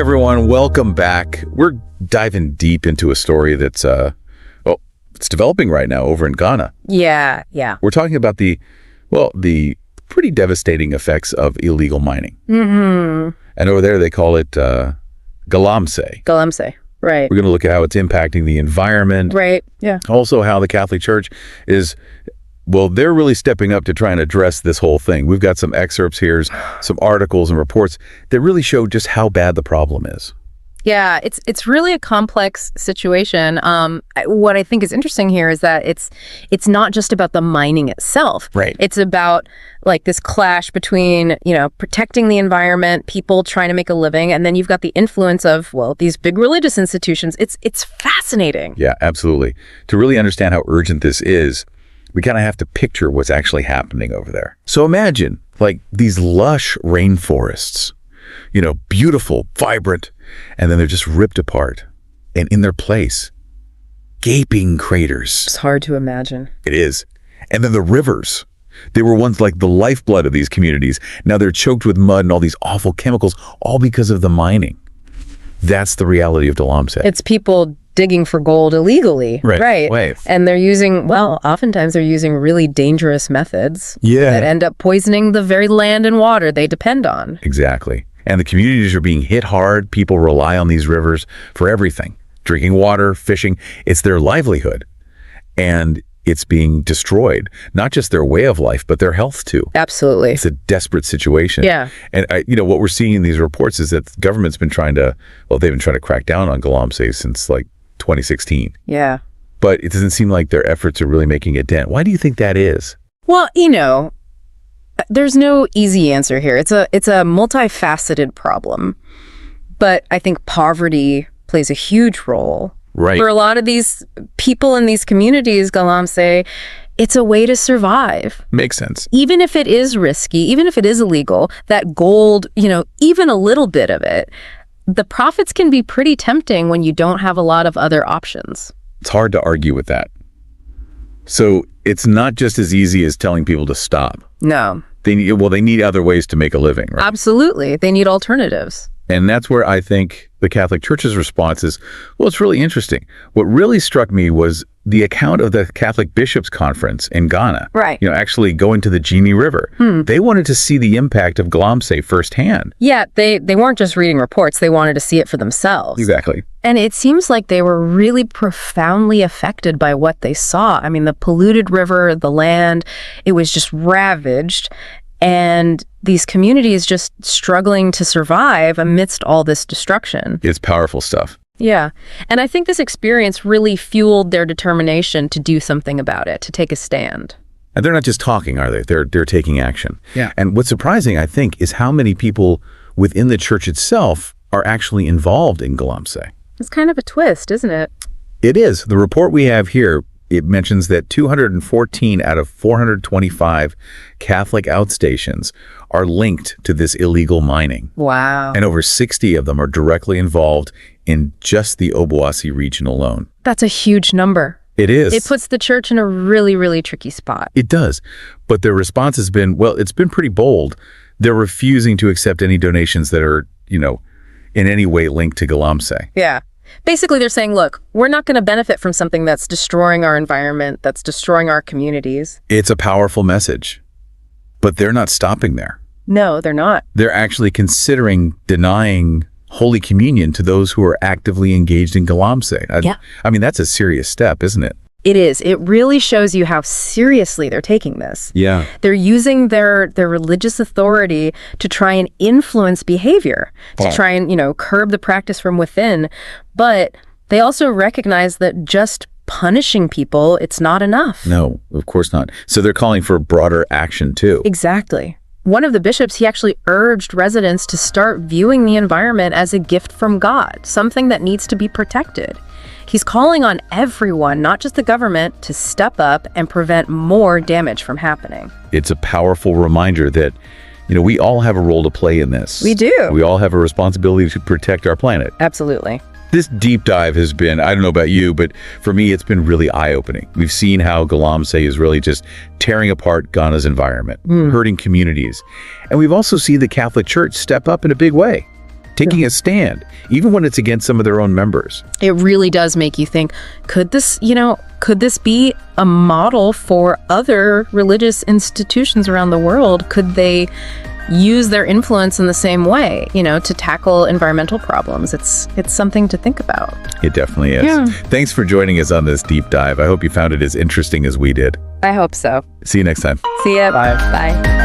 everyone, welcome back. We're diving deep into a story that's it's developing right now over in Ghana. Yeah. We're talking about the pretty devastating effects of illegal mining. Mm-hmm. And over there they call it Galamsey. Galamsey, right. We're going to look at how it's impacting the environment. Right, yeah. Also how the Catholic Church is, they're really stepping up to try and address this whole thing. We've got some excerpts here, some articles and reports that really show just how bad the problem is. Yeah, it's really a complex situation. What I think is interesting here is that it's not just about the mining itself. Right. It's about like this clash between, protecting the environment, people trying to make a living, and then you've got the influence of, these big religious institutions. It's fascinating. Yeah, absolutely. To really understand how urgent this is, we kind of have to picture what's actually happening over there. So imagine like these lush rainforests, beautiful, vibrant, and then they're just ripped apart. And in their place, gaping craters. It's hard to imagine. It is. And then the rivers. They were once like the lifeblood of these communities. Now they're choked with mud and all these awful chemicals, all because of the mining. That's the reality of Galamsey. It's people digging for gold illegally. Right. And they're using, oftentimes they're using really dangerous methods that end up poisoning the very land and water they depend on. Exactly. And the communities are being hit hard. People rely on these rivers for everything. Drinking water, fishing. It's their livelihood. And it's being destroyed. Not just their way of life, but their health too. Absolutely. It's a desperate situation. Yeah. And what we're seeing in these reports is that the government's been trying to, they've been trying to crack down on Galamsey since like 2016. Yeah. But it doesn't seem like their efforts are really making a dent. Why do you think that is? Well, there's no easy answer here. It's a multifaceted problem. But I think poverty plays a huge role. Right. For a lot of these people in these communities, Galamsey, it's a way to survive. Makes sense. Even if it is risky, even if it is illegal, that gold, even a little bit of it, the profits can be pretty tempting when you don't have a lot of other options. It's hard to argue with that. So it's not just as easy as telling people to stop. No. They need other ways to make a living, right? Absolutely. They need alternatives. And that's where I think the Catholic Church's response is, it's really interesting. What really struck me was the account of the Catholic Bishops' Conference in Ghana. Right. Actually going to the Jimi River. They wanted to see the impact of Galamsey firsthand. Yeah, they weren't just reading reports. They wanted to see it for themselves. Exactly. And it seems like they were really profoundly affected by what they saw. I mean, the polluted river, the land, it was just ravaged. And these communities just struggling to survive amidst all this destruction. It's powerful stuff. Yeah. And I think this experience really fueled their determination to do something about it, to take a stand. And they're not just talking, are they? They're taking action. Yeah. And what's surprising, I think, is how many people within the church itself are actually involved in Galamsey. It's kind of a twist, isn't it? It is. The report we have here, it mentions that 214 out of 425 Catholic outstations are linked to this illegal mining. Wow. And over 60 of them are directly involved in just the Obuasi region alone. That's a huge number. It is. It puts the church in a really, really tricky spot. It does. But their response has been, it's been pretty bold. They're refusing to accept any donations that are, in any way linked to Galamsey. Yeah. Basically, they're saying, look, we're not going to benefit from something that's destroying our environment, that's destroying our communities. It's a powerful message, but they're not stopping there. No, they're not. They're actually considering denying Holy Communion to those who are actively engaged in Galamsey. Yeah. I mean, that's a serious step, isn't it? It is. It really shows you how seriously they're taking this. Yeah. They're using their religious authority to try and influence behavior, to try and, curb the practice from within. But they also recognize that just punishing people, it's not enough. No, of course not. So they're calling for broader action too. Exactly. One of the bishops, he actually urged residents to start viewing the environment as a gift from God, something that needs to be protected. He's calling on everyone, not just the government, to step up and prevent more damage from happening. It's a powerful reminder that, we all have a role to play in this. We do. We all have a responsibility to protect our planet. Absolutely. This deep dive has been, I don't know about you, but for me, it's been really eye-opening. We've seen how Galamsey is really just tearing apart Ghana's environment, hurting communities. And we've also seen the Catholic Church step up in a big way. taking a stand, even when it's against some of their own members. It really does make you think, could this be a model for other religious institutions around the world? Could they use their influence in the same way, to tackle environmental problems? It's something to think about. It definitely is. Yeah. Thanks for joining us on this deep dive. I hope you found it as interesting as we did. I hope so. See you next time. See ya. Bye. Bye.